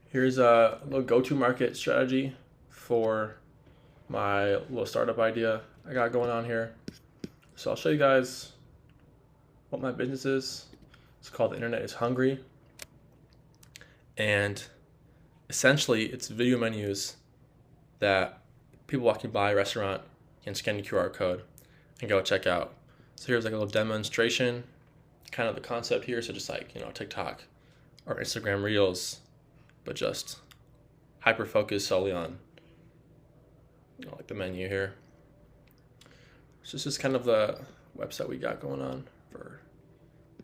Here's a little go-to-market strategy for my little startup idea I got going on here. So I'll show you guys what my business is. It's called The Internet is Hungry. And essentially, it's video menus that people walking by a restaurant can scan the QR code and go check out. So here's like a little demonstration, kind of the concept here. So just like, TikTok or Instagram Reels, but just hyper focused solely on, like the menu here. So this is kind of the website we got going on for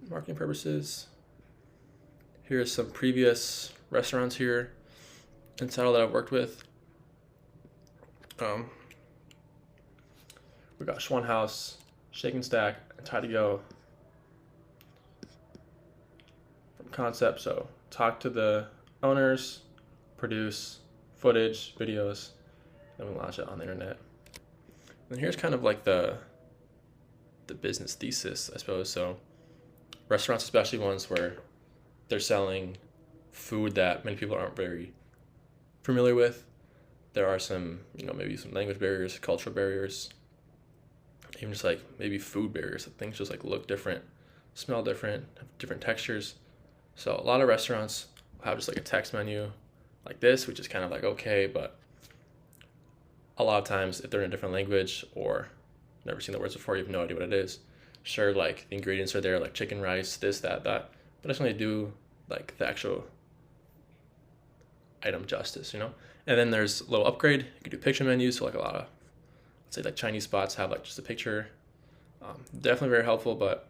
marketing purposes. Here's some previous restaurants here in Seattle that I've worked with. We got Schwan House, Shake and Stack, and Tie to Go. From concept, so talk to the owners, produce footage, videos, then we launch it on the internet. And here's kind of like the business thesis, I suppose. So restaurants, especially ones where they're selling food that many people aren't very familiar with. There are some, maybe some language barriers, cultural barriers, even just like maybe food barriers. Things just like look different, smell different, have different textures. So a lot of restaurants will have just like a text menu like this, which is kind of like okay, but a lot of times if they're in a different language or never seen the words before, you have no idea what it is. Sure, like the ingredients are there, like chicken, rice, this, that, but it doesn't really do like the actual item justice, And then there's a little upgrade. You can do picture menus, so like a lot of, let's say like Chinese spots have like just a picture. Definitely very helpful, but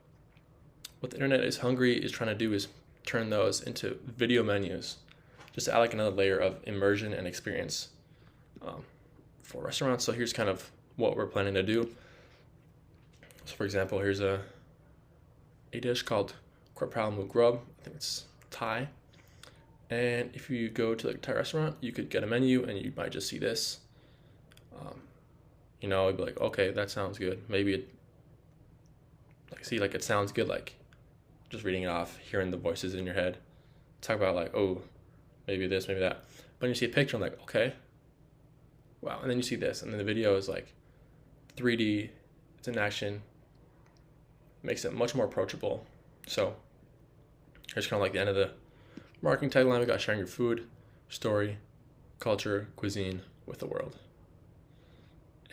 what the Internet is Hungry is trying to do is turn those into video menus, just to add like another layer of immersion and experience for restaurants. So here's kind of what we're planning to do. So for example, here's a dish called Korpal Grub. I think it's Thai. And if you go to like a Thai restaurant, you could get a menu and you might just see this. It'd be like, okay, that sounds good. Maybe it sounds good, like just reading it off, hearing the voices in your head. Talk about like, oh, maybe this, maybe that. But when you see a picture, I'm like, okay, wow. And then you see this, and then the video is like 3D, it's in action, makes it much more approachable. So here's kind of like the end of the marketing tagline. We got sharing your food, story, culture, cuisine with the world.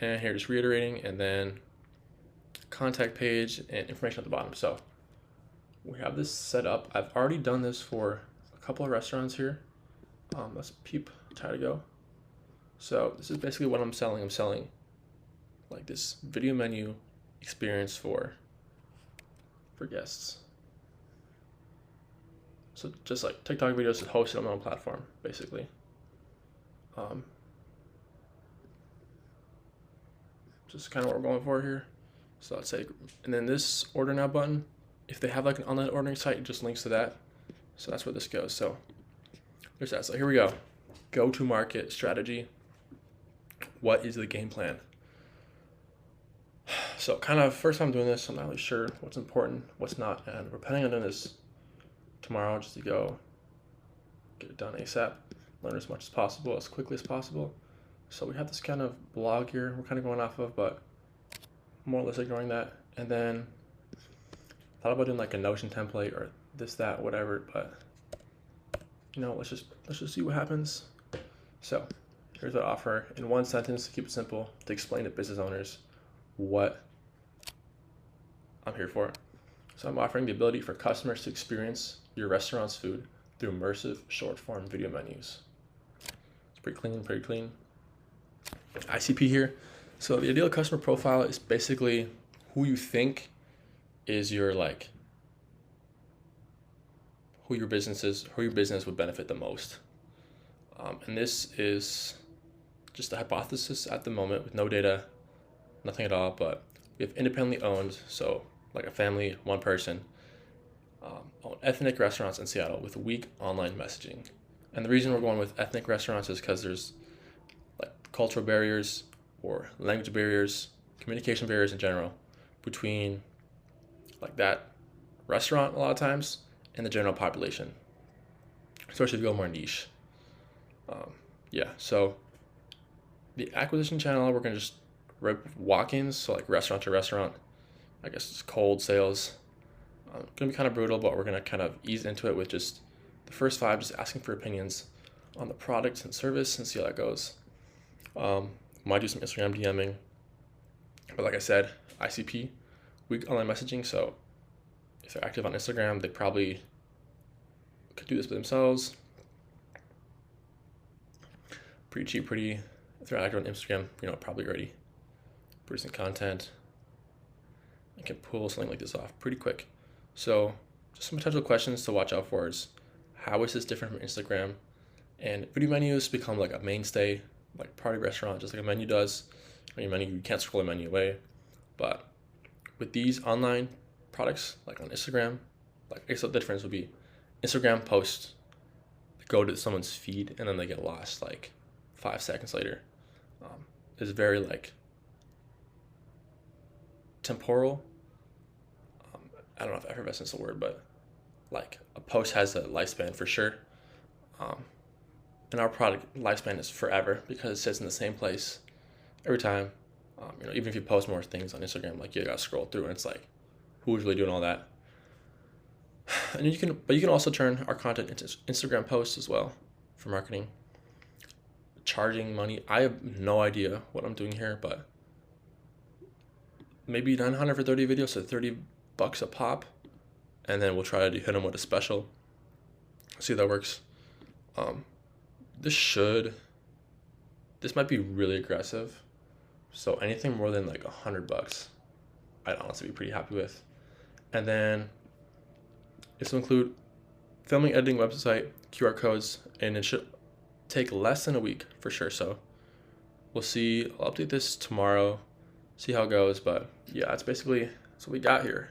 And here, just reiterating, and then contact page and information at the bottom. So we have this set up. I've already done this for a couple of restaurants here. Let's peep Tie to Go. So this is basically what I'm selling. I'm selling like this video menu experience for guests. So just like TikTok videos hosted on my own platform, basically. Just kind of what we're going for here. So let's say, and then this order now button, if they have like an online ordering site, it just links to that. So that's where this goes. So there's that. So here we go. Go to market strategy. What is the game plan? So kind of first time doing this, I'm not really sure what's important, what's not, and we're planning on doing this tomorrow just to go get it done ASAP, learn as much as possible, as quickly as possible. So we have this kind of blog here we're kind of going off of, but more or less ignoring that. And then thought about doing like a Notion template or this, that, whatever, but let's just see what happens. So here's what I offer in one sentence to keep it simple, to explain to business owners what I'm here for. So I'm offering the ability for customers to experience your restaurant's food through immersive short form video menus. It's pretty clean. ICP here. So the ideal customer profile is basically who you think is your who your business would benefit the most. And this is just a hypothesis at the moment with no data, nothing at all, but we have independently owned, so like a family, one person, own ethnic restaurants in Seattle with weak online messaging. And the reason we're going with ethnic restaurants is because there's like cultural barriers or language barriers, communication barriers in general between like that restaurant a lot of times and the general population, especially if you go more niche. Yeah, so the acquisition channel, we're gonna just rip walk-ins, so like restaurant to restaurant. I guess it's cold sales. Gonna be kind of brutal, but we're gonna kind of ease into it with just the first 5, just asking for opinions on the product and service and see how that goes. Might do some Instagram DMing, but like I said, ICP, weak online messaging. So if they're active on Instagram, they probably could do this by themselves. Pretty cheap, if they're active on Instagram, probably already producing content and can pull something like this off pretty quick. So just some potential questions to watch out for is, how is this different from Instagram? And video menus become like a mainstay, like party restaurant, just like a menu does. On your menu, you can't scroll a menu away. But with these online products, like on Instagram, like I guess the difference would be Instagram posts go to someone's feed and then they get lost like 5 seconds later. It's very like temporal. I don't know if effervescence is the word, but like a post has a lifespan for sure. And our product lifespan is forever because it sits in the same place every time. Even if you post more things on Instagram, like you gotta scroll through and it's like, who's really doing all that? And you can also turn our content into Instagram posts as well for marketing. Charging money, I have no idea what I'm doing here, but maybe 900 for 30 videos, so $30 a pop, and then we'll try to hit them with a special. See if that works. This might be really aggressive, so anything more than like $100 I'd honestly be pretty happy with. And then this will include filming, editing, website, QR codes, and it should take less than a week for sure. So we'll see. I'll update this tomorrow, see how it goes, but yeah, that's what we got here.